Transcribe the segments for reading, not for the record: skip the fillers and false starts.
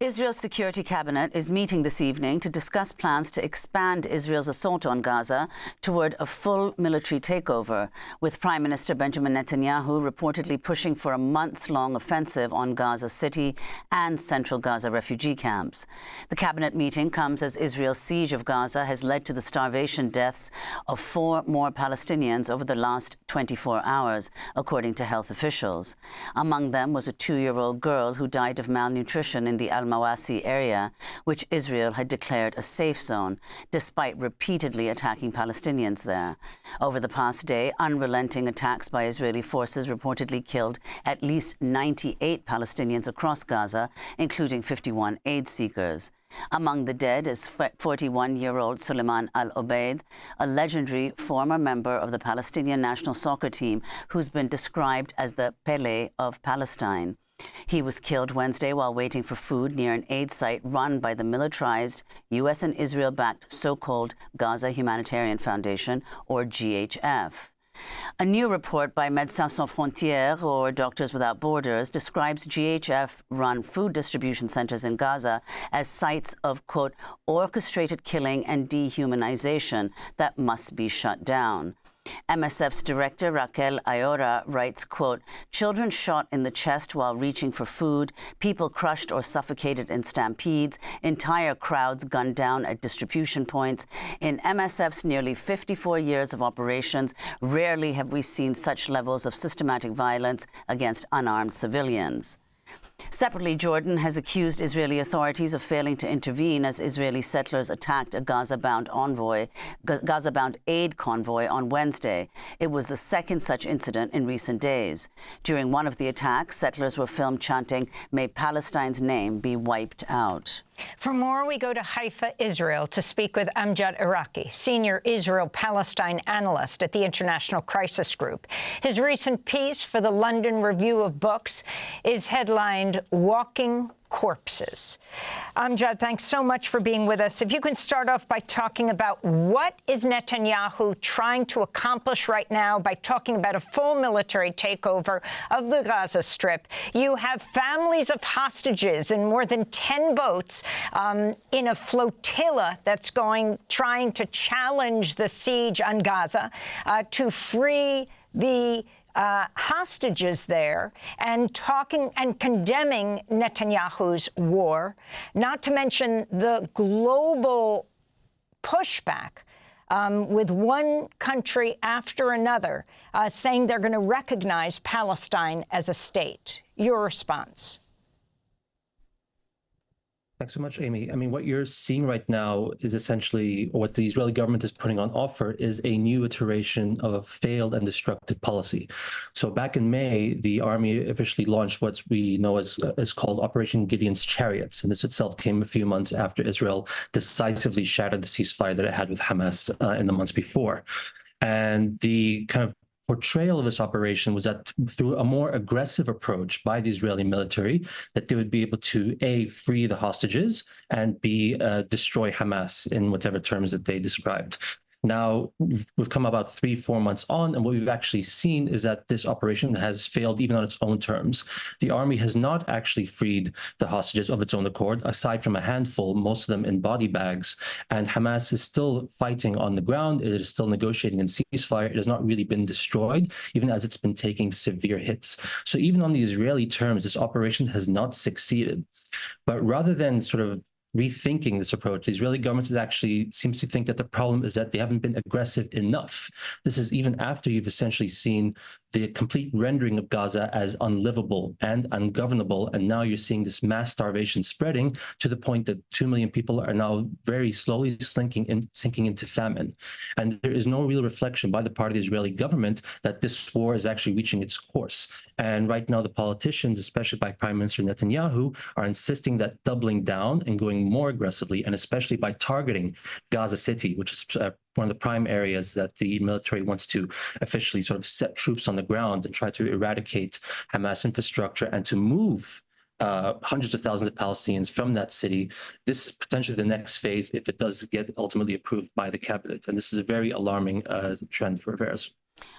Israel's Security Cabinet is meeting this evening to discuss plans to expand Israel's assault on Gaza toward a full military takeover, with Prime Minister Benjamin Netanyahu reportedly pushing for a months-long offensive on Gaza City and central Gaza refugee camps. The cabinet meeting comes as Israel's siege of Gaza has led to the starvation deaths of 4 more Palestinians over the last 24 hours, according to health officials. Among them was a 2-year-old girl who died of malnutrition in the Mawasi area, which Israel had declared a safe zone, despite repeatedly attacking Palestinians there. Over the past day, unrelenting attacks by Israeli forces reportedly killed at least 98 Palestinians across Gaza, including 51 aid seekers. Among the dead is 41-year-old Suleiman al-Obeid, a legendary former member of the Palestinian national soccer team who's been described as the Pele of Palestine. He was killed Wednesday while waiting for food near an aid site run by the militarized U.S. and Israel-backed so-called Gaza Humanitarian Foundation, or GHF. A new report by Médecins Sans Frontières, or Doctors Without Borders, describes GHF-run food distribution centers in Gaza as sites of, quote, orchestrated killing and dehumanization that must be shut down. MSF's director, Raquel Ayora, writes, quote, children shot in the chest while reaching for food, people crushed or suffocated in stampedes, entire crowds gunned down at distribution points. In MSF's nearly 54 years of operations, rarely have we seen such levels of systematic violence against unarmed civilians. Separately, Jordan has accused Israeli authorities of failing to intervene as Israeli settlers attacked a Gaza-bound aid convoy on Wednesday. It was the second such incident in recent days. During one of the attacks, settlers were filmed chanting, "May Palestine's name be wiped out." For more, we go to Haifa, Israel, to speak with Amjad Iraqi, senior Israel-Palestine analyst at the International Crisis Group. His recent piece for the London Review of Books is headlined "Walking Corpses." Amjad, thanks so much for being with us. If you can start off by talking about what is Netanyahu trying to accomplish right now by talking about a full military takeover of the Gaza Strip. You have families of hostages in more than 10 boats in a flotilla that's trying to challenge the siege on Gaza to free the hostages there, and talking and condemning Netanyahu's war, not to mention the global pushback with one country after another saying they're going to recognize Palestine as a state. Your response? Thanks so much, Amy. I mean, what you're seeing right now is essentially, or what the Israeli government is putting on offer, is a new iteration of a failed and destructive policy. So back in May, the army officially launched what we know as called Operation Gideon's Chariots. And this itself came a few months after Israel decisively shattered the ceasefire that it had with Hamas in the months before. And the kind of portrayal of this operation was that through a more aggressive approach by the Israeli military, that they would be able to, A, free the hostages, and B, destroy Hamas in whatever terms that they described. Now, we've come about 3-4 months on, and what we've actually seen is that this operation has failed even on its own terms. The army has not actually freed the hostages of its own accord, aside from a handful, most of them in body bags. And Hamas is still fighting on the ground. It is still negotiating in ceasefire. It has not really been destroyed, even as it's been taking severe hits. So even on the Israeli terms, this operation has not succeeded. But rather than sort of rethinking this approach, the Israeli government actually seems to think that the problem is that they haven't been aggressive enough. This is even after you've essentially seen the complete rendering of Gaza as unlivable and ungovernable, and now you're seeing this mass starvation spreading to the point that 2 million people are now very slowly sinking into famine. And there is no real reflection by the part of the Israeli government that this war is actually reaching its course. And right now the politicians, especially by Prime Minister Netanyahu, are insisting that doubling down and going more aggressively, and especially by targeting Gaza City, which is one of the prime areas that the military wants to officially sort of set troops on the ground and try to eradicate Hamas infrastructure and to move hundreds of thousands of Palestinians from that city. This is potentially the next phase if it does get ultimately approved by the cabinet. And this is a very alarming trend for affairs.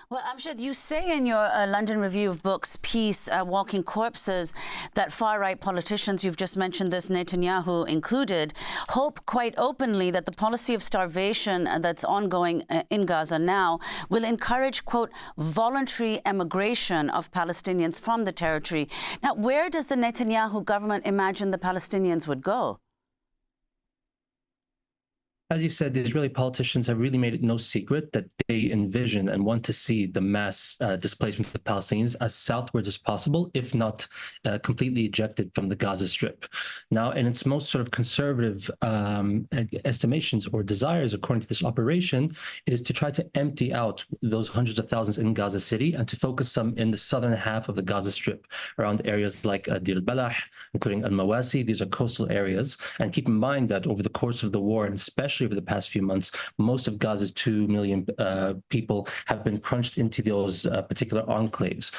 Well, Amjad, you say in your London Review of Books piece, Walking Corpses, that far-right politicians, you've just mentioned this, Netanyahu included, hope quite openly that the policy of starvation that's ongoing in Gaza now will encourage, quote, voluntary emigration of Palestinians from the territory. Now, where does the Netanyahu government imagine the Palestinians would go? As you said, the Israeli politicians have really made it no secret that they envision and want to see the mass displacement of Palestinians as southwards as possible, if not completely ejected from the Gaza Strip. Now, in its most sort of conservative estimations or desires, according to this operation, it is to try to empty out those hundreds of thousands in Gaza City and to focus some in the southern half of the Gaza Strip, around areas like Deir al-Balah, including Al-Mawasi. These are coastal areas. And keep in mind that over the course of the war, and especially over the past few months, most of Gaza's 2 million people have been crunched into those particular enclaves.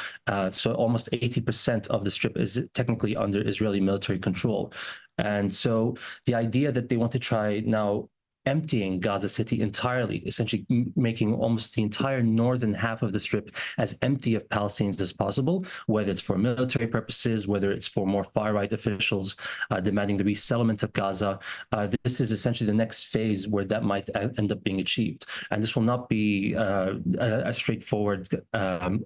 So almost 80% of the strip is technically under Israeli military control. And so the idea that they want to try now emptying Gaza City entirely, essentially making almost the entire northern half of the strip as empty of Palestinians as possible, whether it's for military purposes, whether it's for more far-right officials demanding the resettlement of Gaza. This is essentially the next phase where that might end up being achieved. And this will not be a straightforward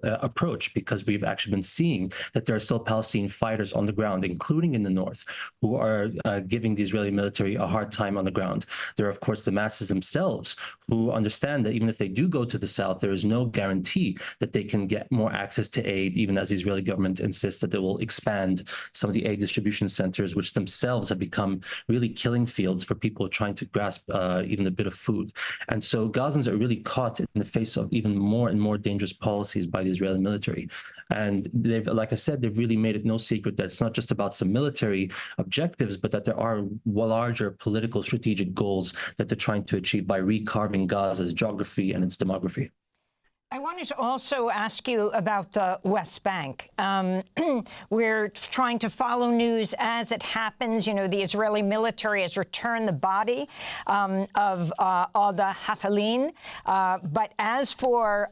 approach, because we've actually been seeing that there are still Palestinian fighters on the ground, including in the north, who are giving the Israeli military a hard time on the ground. There are, of course, the masses themselves who understand that even if they do go to the south, there is no guarantee that they can get more access to aid, even as the Israeli government insists that they will expand some of the aid distribution centers, which themselves have become really killing fields for people trying to grasp even a bit of food. And so Gazans are really caught in the face of even more and more dangerous policies by the Israeli military. And they've, like I said, they've really made it no secret that it's not just about some military objectives, but that there are larger political strategic goals that they're trying to achieve by recarving Gaza's geography and its demography. I wanted to also ask you about the West Bank. We're trying to follow news as it happens. You know, the Israeli military has returned the body of Alda Hathalin. But as for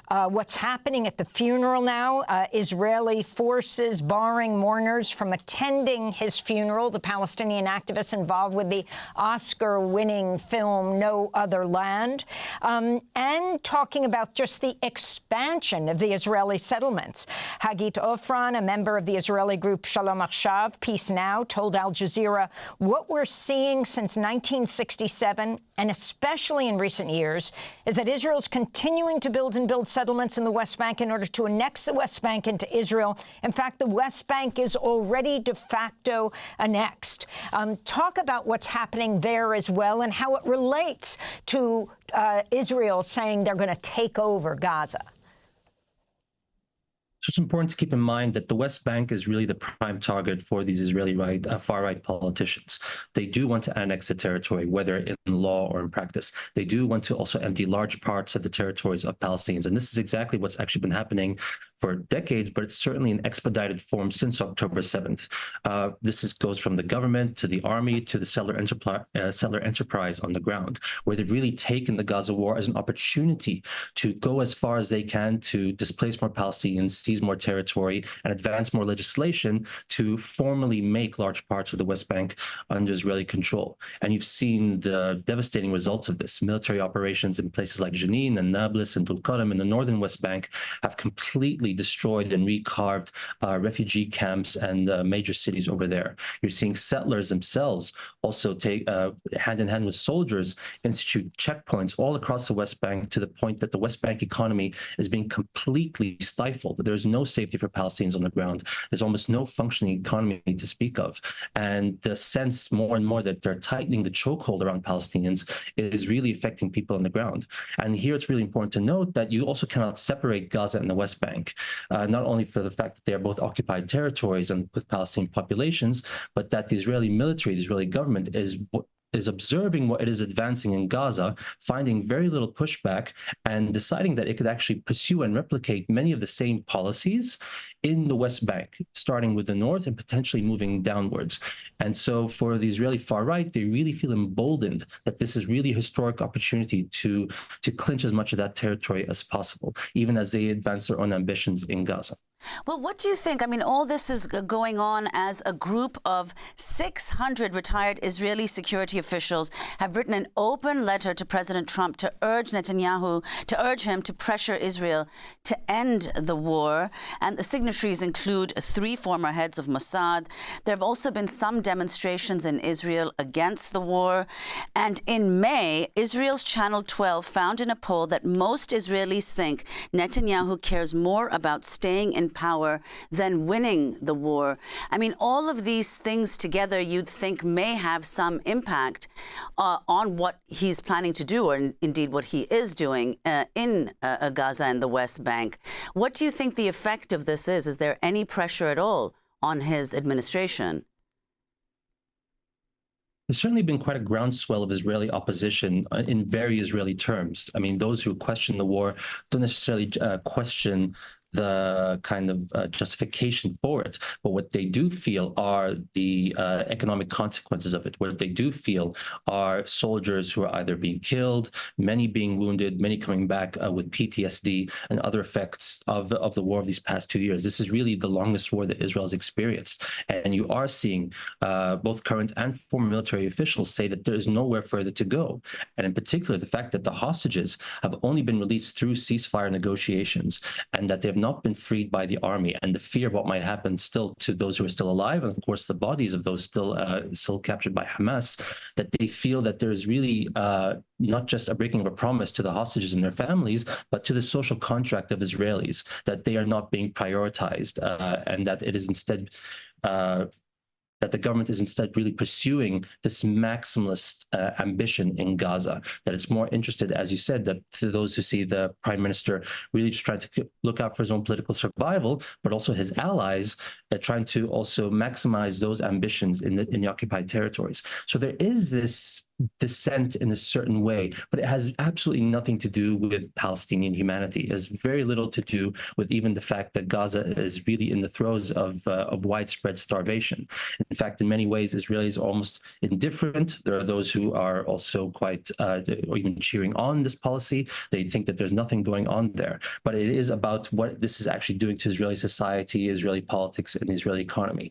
what's happening at the funeral now, Israeli forces barring mourners from attending his funeral, the Palestinian activists involved with the Oscar-winning film No Other Land, and talking about just the expansion of the Israeli settlements. Hagit Ofran, a member of the Israeli group Shalom Achshav, Peace Now, told Al Jazeera, what we're seeing since 1967, and especially in recent years, is that Israel's continuing to build and build settlements in the West Bank in order to annex the West Bank into Israel. In fact, the West Bank is already de facto annexed. Talk about what's happening there as well and how it relates to Israel saying they're going to take over Gaza. So it's important to keep in mind that the West Bank is really the prime target for these Israeli far-right politicians. They do want to annex the territory, whether in law or in practice. They do want to also empty large parts of the territories of Palestinians. And this is exactly what's actually been happening for decades, but it's certainly in expedited form since October 7th. This goes from the government to the army to the settler enterprise on the ground, where they've really taken the Gaza war as an opportunity to go as far as they can to displace more Palestinians, seize more territory, and advance more legislation to formally make large parts of the West Bank under Israeli control. And you've seen the devastating results of this. Military operations in places like Jenin and Nablus and Tulkarem in the northern West Bank have completely destroyed and recarved refugee camps and major cities over there. You're seeing settlers themselves also take hand in hand with soldiers institute checkpoints all across the West Bank, to the point that the West Bank economy is being completely stifled. There's no safety for Palestinians on the ground. There's almost no functioning economy to speak of. And the sense more and more that they're tightening the chokehold around Palestinians is really affecting people on the ground. And here it's really important to note that you also cannot separate Gaza and the West Bank. Not only for the fact that they are both occupied territories and with Palestinian populations, but that the Israeli military, the Israeli government, is is observing what it is advancing in Gaza, finding very little pushback, and deciding that it could actually pursue and replicate many of the same policies in the West Bank, starting with the north and potentially moving downwards. And so for the Israeli far right, they really feel emboldened that this is really a historic opportunity to clinch as much of that territory as possible, even as they advance their own ambitions in Gaza. Well, what do you think? I mean, all this is going on as a group of 600 retired Israeli security officials have written an open letter to President Trump to urge Netanyahu, to urge him to pressure Israel to end the war. And the signatories include 3 former heads of Mossad. There have also been some demonstrations in Israel against the war. And in May, Israel's Channel 12 found in a poll that most Israelis think Netanyahu cares more about staying in power than winning the war. I mean, all of these things together you'd think may have some impact on what he's planning to do, or indeed what he is doing in Gaza and the West Bank. What do you think the effect of this is? Is there any pressure at all on his administration? There's certainly been quite a groundswell of Israeli opposition in very Israeli terms. I mean, those who question the war don't necessarily question the kind of justification for it. But what they do feel are the economic consequences of it. What they do feel are soldiers who are either being killed, many being wounded, many coming back with PTSD and other effects of the war of these past 2 years. This is really the longest war that Israel has experienced. And you are seeing both current and former military officials say that there is nowhere further to go. And in particular, the fact that the hostages have only been released through ceasefire negotiations, and that they have not been freed by the army, and the fear of what might happen still to those who are still alive, and of course the bodies of those still captured by Hamas, that they feel that there is really not just a breaking of a promise to the hostages and their families, but to the social contract of Israelis, that they are not being prioritized, and that it is instead that the government is instead really pursuing this maximalist ambition in Gaza, that it's more interested, as you said, that to those who see the prime minister really just trying to look out for his own political survival, but also his allies trying to also maximize those ambitions in the occupied territories. So there is this dissent in a certain way, but it has absolutely nothing to do with Palestinian humanity. It has very little to do with even the fact that Gaza is really in the throes of widespread starvation. In fact, in many ways, Israelis are almost indifferent. There are those who are also quite, or even cheering on this policy. They think that there's nothing going on there. But it is about what this is actually doing to Israeli society, Israeli politics, and the Israeli economy.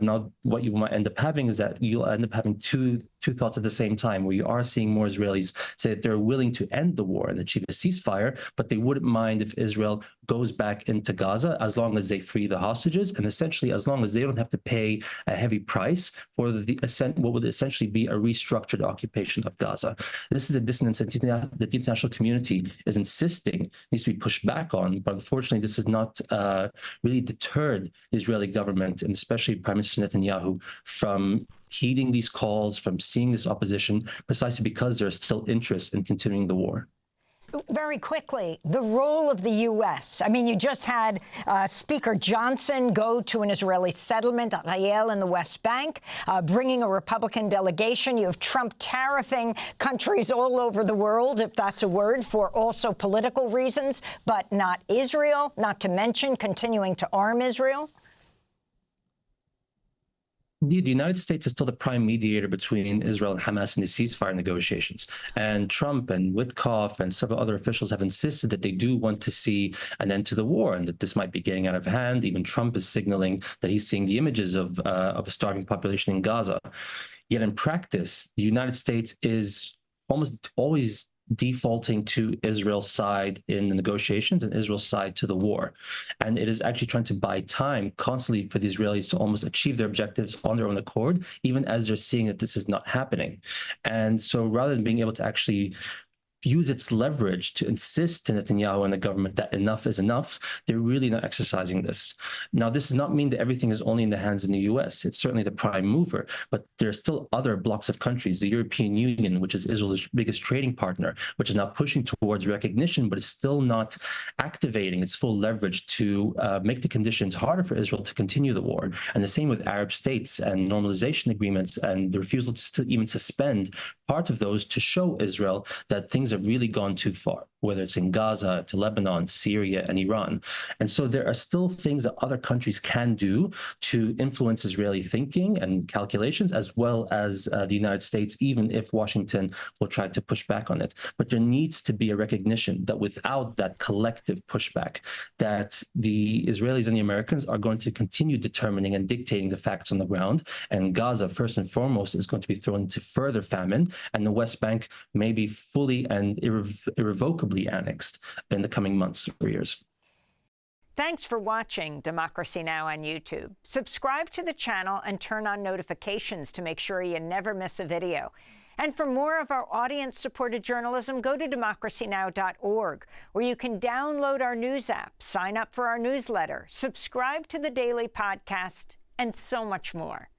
Now, what you might end up having is that you'll end up having two thoughts at the same time, where you are seeing more Israelis say that they're willing to end the war and achieve a ceasefire, but they wouldn't mind if Israel goes back into Gaza as long as they free the hostages, and essentially as long as they don't have to pay a heavy price for what would essentially be a restructured occupation of Gaza. This is a dissonance that the international community is insisting needs to be pushed back on, but unfortunately this has not really deterred the Israeli government, and especially Prime Minister Netanyahu, from heeding these calls, from seeing this opposition, precisely because there is still interest in continuing the war. Very quickly, the role of the U.S. I mean, you just had Speaker Johnson go to an Israeli settlement at Ariel in the West Bank, bringing a Republican delegation. You have Trump tariffing countries all over the world, if that's a word, for also political reasons, but not Israel, not to mention continuing to arm Israel. Indeed, the United States is still the prime mediator between Israel and Hamas in the ceasefire negotiations. And Trump and Witkoff and several other officials have insisted that they do want to see an end to the war, and that this might be getting out of hand. Even Trump is signaling that he's seeing the images of a starving population in Gaza. Yet in practice, the United States is almost always defaulting to Israel's side in the negotiations and Israel's side to the war. And it is actually trying to buy time constantly for the Israelis to almost achieve their objectives on their own accord, even as they're seeing that this is not happening. And so rather than being able to actually use its leverage to insist to Netanyahu and the government that enough is enough, they're really not exercising this. Now, this does not mean that everything is only in the hands of the US. It's certainly the prime mover, but there are still other blocks of countries, the European Union, which is Israel's biggest trading partner, which is now pushing towards recognition, but is still not activating its full leverage to make the conditions harder for Israel to continue the war. And the same with Arab states and normalization agreements and the refusal to still even suspend part of those to show Israel that things have really gone too far, whether it's in Gaza, to Lebanon, Syria, and Iran. And so there are still things that other countries can do to influence Israeli thinking and calculations, as well as the United States, even if Washington will try to push back on it. But there needs to be a recognition that without that collective pushback, that the Israelis and the Americans are going to continue determining and dictating the facts on the ground. And Gaza, first and foremost, is going to be thrown into further famine, and the West Bank may be fully and irrevocably annexed in the coming months or years. Thanks for watching Democracy Now! On YouTube. Subscribe to the channel and turn on notifications to make sure you never miss a video. And for more of our audience-supported journalism, go to democracynow.org, where you can download our news app, sign up for our newsletter, subscribe to the daily podcast, and so much more.